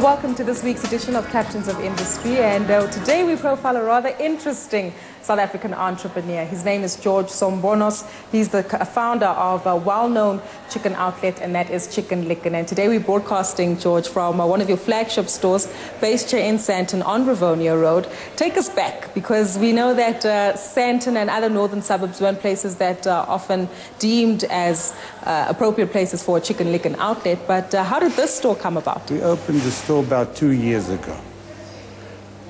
welcome to this week's edition of Captains of Industry, and today we profile a rather interesting South African entrepreneur. His name is George Sombonos. He's the founder of a well-known chicken outlet, and that is Chicken Licken. And today we're broadcasting, George, from one of your flagship stores based here in Sandton on Rivonia Road. Take us back, because we know that Sandton and other northern suburbs weren't places that are often deemed as appropriate places for a Chicken Licken outlet. But how did this store come about? We opened the store about 2 years ago.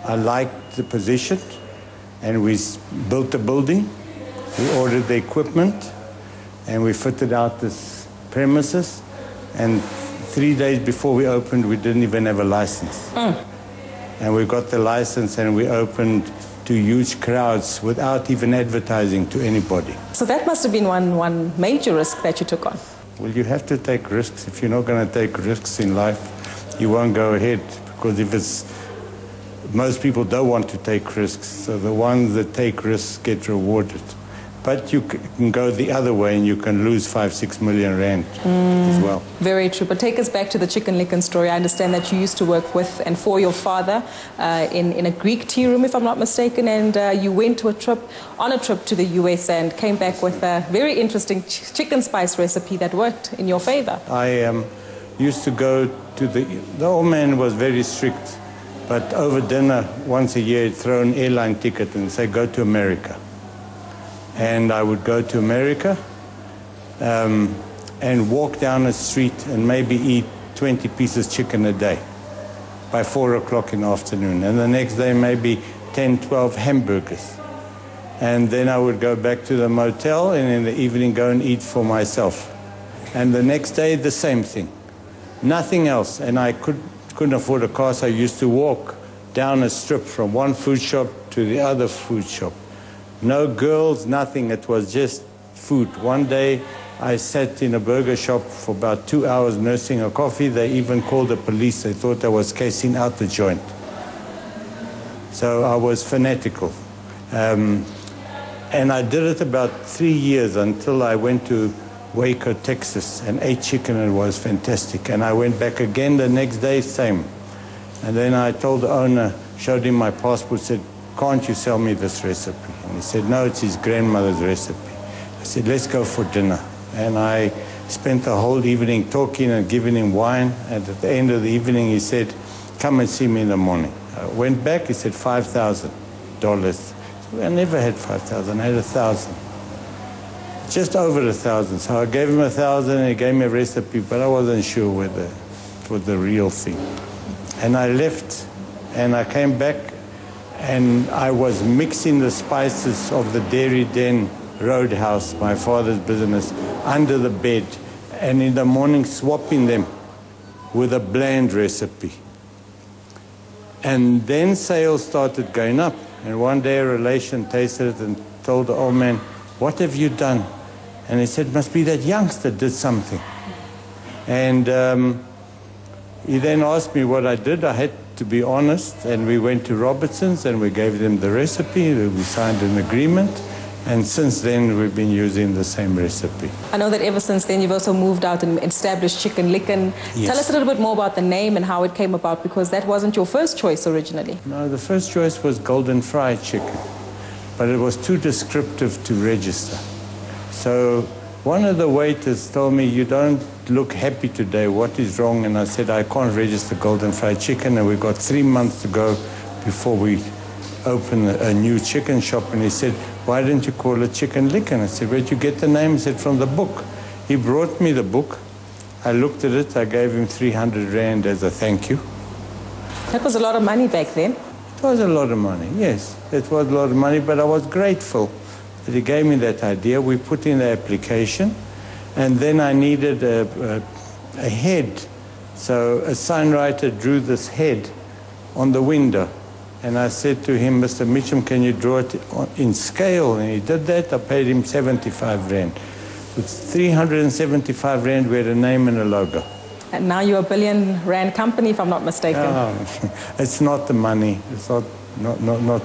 I liked the position, and we built the building, we ordered the equipment, and we fitted out this premises. And 3 days before we opened, we didn't even have a license. And we got the license, and we opened to huge crowds without even advertising to anybody. So that must have been one major risk that you took on. Well, you have to take risks. If you're not going to take risks in life, you won't go ahead, because if it's most people don't want to take risks, so the ones that take risks get rewarded. But you can go the other way, and you can lose 5-6 million rand as well. Very true. But take us back to the Chicken Licken story. I understand that you used to work with and for your father in a Greek tea room, if I'm not mistaken, and you went on a trip to the US and came back with a very interesting chicken spice recipe that worked in your favor. I used to go to the old man was very strict, but over dinner once a year he'd throw an airline ticket and say, go to America. And I would go to America and walk down a street and maybe eat 20 pieces chicken a day by 4 o'clock in the afternoon. And the next day maybe 10, 12 hamburgers. And then I would go back to the motel, and in the evening go and eat for myself. And the next day the same thing. Nothing else. And I couldn't afford a car, so I used to walk down a strip from one food shop to the other food shop. No girls, nothing. It was just food. One day I sat in a burger shop for about 2 hours nursing a coffee. They even called the police. They thought I was casing out the joint. So I was fanatical. And I did it about 3 years until I went to Waco, Texas, and ate chicken, and it was fantastic. And I went back again the next day, same. And then I told the owner, showed him my passport, said, can't you sell me this recipe? And he said, no, it's his grandmother's recipe. I said, let's go for dinner. And I spent the whole evening talking and giving him wine. And at the end of the evening, he said, come and see me in the morning. I went back, he said, $5,000. So I never had 5,000, I had 1,000. Just over 1,000. So I gave him 1,000, and he gave me a recipe, but I wasn't sure whether it was the real thing. And I left, and I came back, and I was mixing the spices of the Dairy Den Roadhouse, my father's business, under the bed, and in the morning swapping them with a bland recipe. And then sales started going up, and one day a relation tasted it and told the old man, what have you done? And he said, must be that youngster did something. And he then asked me what I did. I had to be honest, and we went to Robertson's and we gave them the recipe. We signed an agreement, and since then we've been using the same recipe. I know that ever since then you've also moved out and established Chicken Licken. Yes. Tell us a little bit more about the name and how it came about, because that wasn't your first choice originally. No, the first choice was golden fried chicken, but it was too descriptive to register. So one of the waiters told me, you don't look happy today, what is wrong? And I said, I can't register golden fried chicken, and we've got 3 months to go before we open a new chicken shop. And he said, why didn't you call it Chicken Licken? I said, where'd you get the name? He said, from the book. He brought me the book. I looked at it. I gave him 300 rand as a thank you. That was a lot of money back then. It was a lot of money, yes. It was a lot of money, but I was grateful that he gave me that idea. We put in the application, and then I needed a head. So a signwriter drew this head on the window. And I said to him, Mr. Mitchum, can you draw it in scale? And he did that. I paid him 75 rand. With 375 rand, we had a name and a logo. And now you're a billion-rand company, if I'm not mistaken. Oh, it's not the money. It's not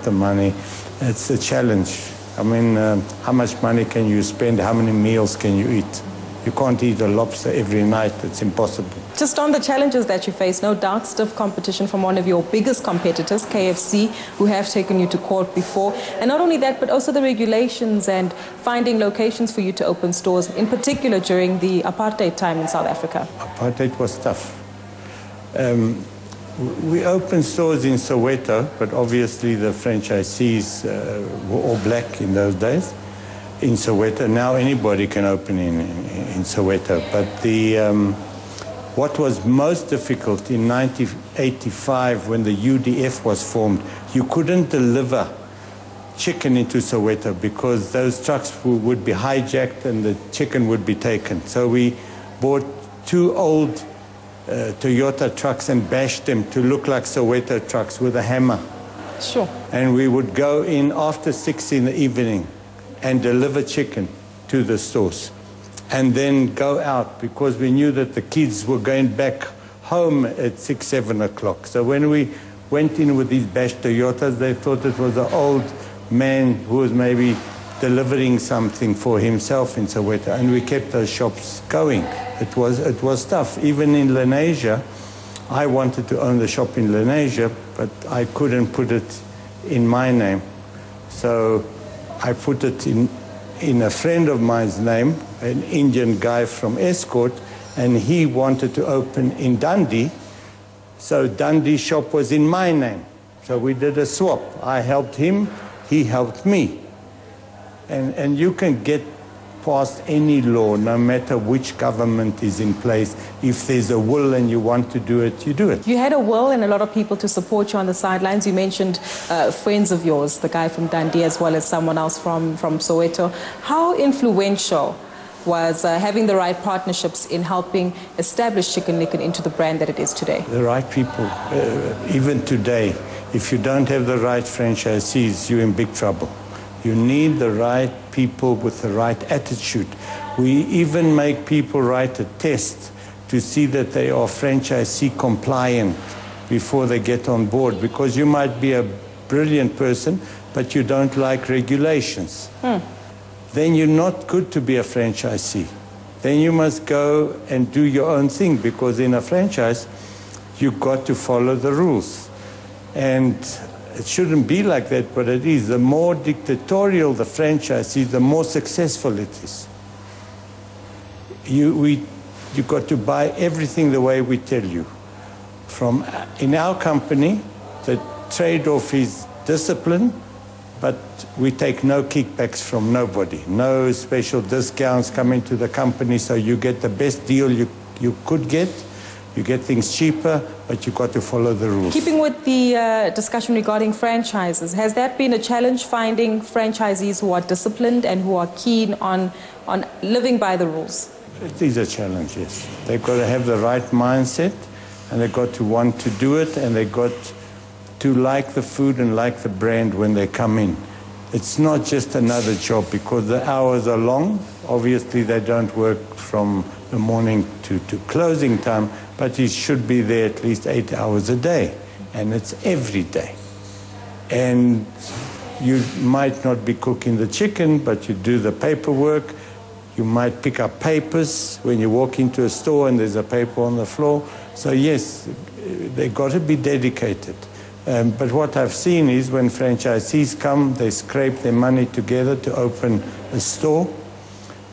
the money. It's the challenge. I mean, how much money can you spend? How many meals can you eat? You can't eat a lobster every night. It's impossible. Just on the challenges that you face, no doubt stiff competition from one of your biggest competitors, KFC, who have taken you to court before. And not only that, but also the regulations and finding locations for you to open stores, in particular during the apartheid time in South Africa. Apartheid was tough. We opened stores in Soweto, but obviously the franchisees were all black in those days. In Soweto. Now anybody can open in Soweto. But what was most difficult in 1985 when the UDF was formed, you couldn't deliver chicken into Soweto because those trucks would be hijacked and the chicken would be taken. So we bought 2 old Toyota trucks and bashed them to look like Soweto trucks with a hammer. Sure. And we would go in after 6 in the evening and deliver chicken to the stores and then go out because we knew that the kids were going back home at 6, 7 o'clock. So when we went in with these bashed Toyotas, they thought it was an old man who was maybe delivering something for himself in Soweto, and we kept those shops going. It was tough. Even in Lenasia, I wanted to own the shop in Lenasia, but I couldn't put it in my name. So I put it in a friend of mine's name, an Indian guy from Escort, and he wanted to open in Dundee. So Dundee's shop was in my name. So we did a swap. I helped him, he helped me. And you can get past any law, no matter which government is in place. If there's a will and you want to do it, you do it. You had a will and a lot of people to support you on the sidelines. You mentioned friends of yours, the guy from Dundee as well as someone else from Soweto. How influential was having the right partnerships in helping establish Chicken Licken into the brand that it is today? The right people. Even today, if you don't have the right franchisees, you're in big trouble. You need the right people with the right attitude. We even make people write a test to see that they are franchisee compliant before they get on board, because you might be a brilliant person, but you don't like regulations. Then you're not good to be a franchisee. Then you must go and do your own thing, because in a franchise, you've got to follow the rules. And it shouldn't be like that, but it is. The more dictatorial the franchise is, the more successful it is. You've got to buy everything the way we tell you. In our company, the trade-off is discipline, but we take no kickbacks from nobody. No special discounts coming to the company, so you get the best deal you could get. You get things cheaper, but you've got to follow the rules. Keeping with the discussion regarding franchises, has that been a challenge, finding franchisees who are disciplined and who are keen on living by the rules? It is a challenge, yes. They've got to have the right mindset, and they've got to want to do it, and they've got to like the food and like the brand when they come in. It's not just another job, because the hours are long. Obviously, they don't work from the morning to closing time, but he should be there at least 8 hours a day, and it's every day. And you might not be cooking the chicken, but you do the paperwork. You might pick up papers when you walk into a store and there's a paper on the floor. So yes, they've got to be dedicated. But what I've seen is when franchisees come, they scrape their money together to open a store.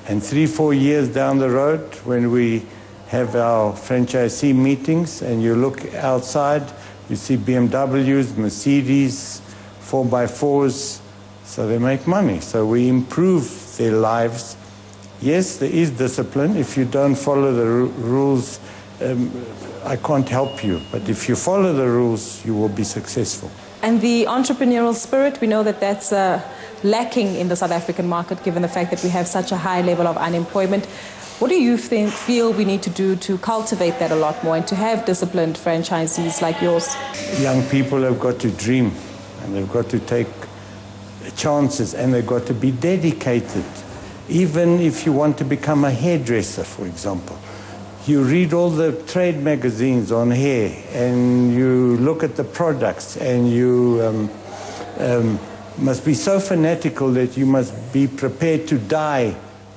And 3-4 years down the road, when we have our franchisee meetings and you look outside, you see BMWs, Mercedes, 4x4s, so they make money. So we improve their lives. Yes, there is discipline. If you don't follow the rules, I can't help you. But if you follow the rules, you will be successful. And the entrepreneurial spirit, we know that that's lacking in the South African market, given the fact that we have such a high level of unemployment. What do you feel we need to do to cultivate that a lot more and to have disciplined franchisees like yours? Young people have got to dream, and they've got to take chances, and they've got to be dedicated. Even if you want to become a hairdresser, for example, you read all the trade magazines on hair, and you look at the products, and you must be so fanatical that you must be prepared to die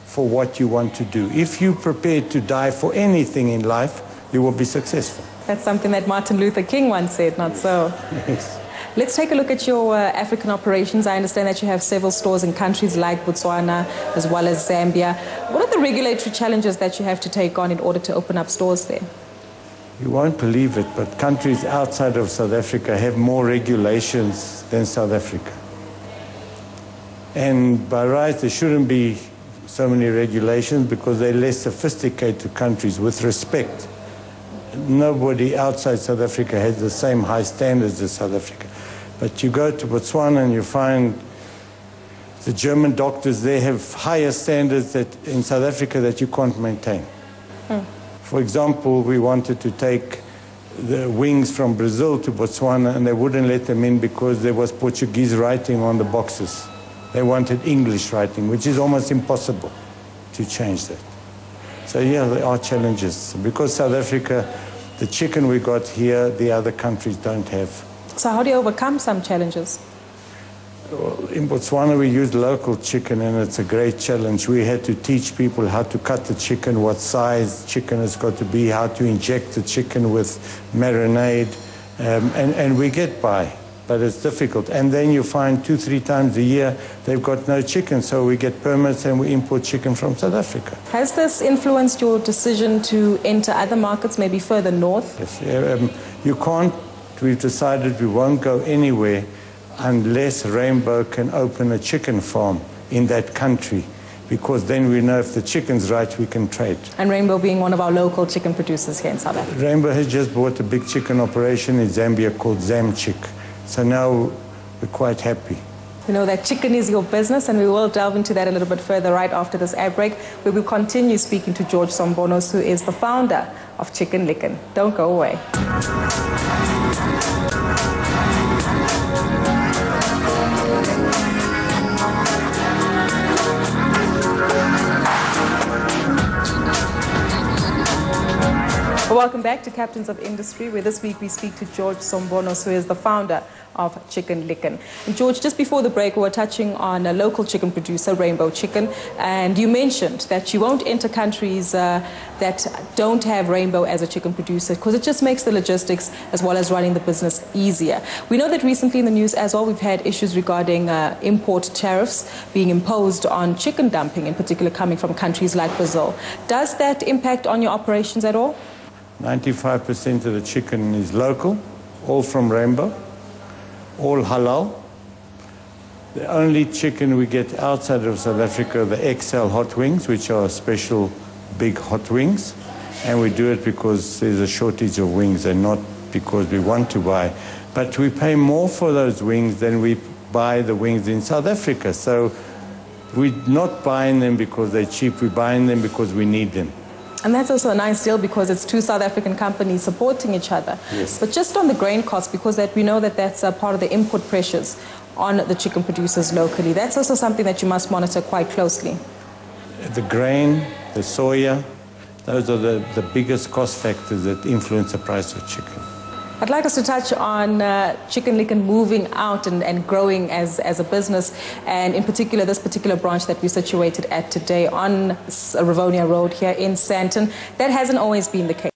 for what you want to do. If you're prepared to die for anything in life, you will be successful. That's something that Martin Luther King once said, not so? Yes. Let's take a look at your African operations. I understand that you have several stores in countries like Botswana as well as Zambia. What are the regulatory challenges that you have to take on in order to open up stores there? You won't believe it, but countries outside of South Africa have more regulations than South Africa. And by rights, there shouldn't be so many regulations because they're less sophisticated countries with respect. Nobody outside South Africa has the same high standards as South Africa. But you go to Botswana and you find the German doctors, they have higher standards in South Africa that you can't maintain. For example, we wanted to take the wings from Brazil to Botswana and they wouldn't let them in because there was Portuguese writing on the boxes. They wanted English writing, which is almost impossible to change that. So yeah, there are challenges. Because South Africa, the chicken we got here, the other countries don't have. So how do you overcome some challenges? Well, in Botswana, we use local chicken, and it's a great challenge. We had to teach people how to cut the chicken, what size chicken has got to be, how to inject the chicken with marinade, and we get by. But it's difficult. And then you find 2-3 times a year they've got no chicken, so we get permits and we import chicken from South Africa. Has this influenced your decision to enter other markets, maybe further north? Yes. You can't. We've decided we won't go anywhere unless Rainbow can open a chicken farm in that country, because then we know if the chicken's right, we can trade. And Rainbow being one of our local chicken producers here in South Africa. Rainbow has just bought a big chicken operation in Zambia called Zamchick. So now we're quite happy. We know that chicken is your business, and we will delve into that a little bit further right after this ad break, where we'll continue speaking to George Sombonos, who is the founder of Chicken Licken. Don't go away. Welcome back to Captains of Industry, where this week we speak to George Sombonos, who is the founder of Chicken Licken. And George, just before the break, we were touching on a local chicken producer, Rainbow Chicken, and you mentioned that you won't enter countries that don't have Rainbow as a chicken producer because it just makes the logistics as well as running the business easier. We know that recently in the news as well, we've had issues regarding import tariffs being imposed on chicken dumping, in particular coming from countries like Brazil. Does that impact on your operations at all? 95% of the chicken is local, all from Rainbow, all halal. The only chicken we get outside of South Africa are the XL hot wings, which are special big hot wings. And we do it because there's a shortage of wings and not because we want to buy. But we pay more for those wings than we buy the wings in South Africa. So we're not buying them because they're cheap, we're buying them because we need them. And that's also a nice deal because it's two South African companies supporting each other. Yes. But just on the grain cost, because we know that that's part of the input pressures on the chicken producers locally, that's also something that you must monitor quite closely. The grain, the soya, those are the biggest cost factors that influence the price of chicken. I'd like us to touch on Chicken Licken moving out and growing as a business, and in particular this particular branch that we're situated at today on Rivonia Road here in Sandton. That hasn't always been the case.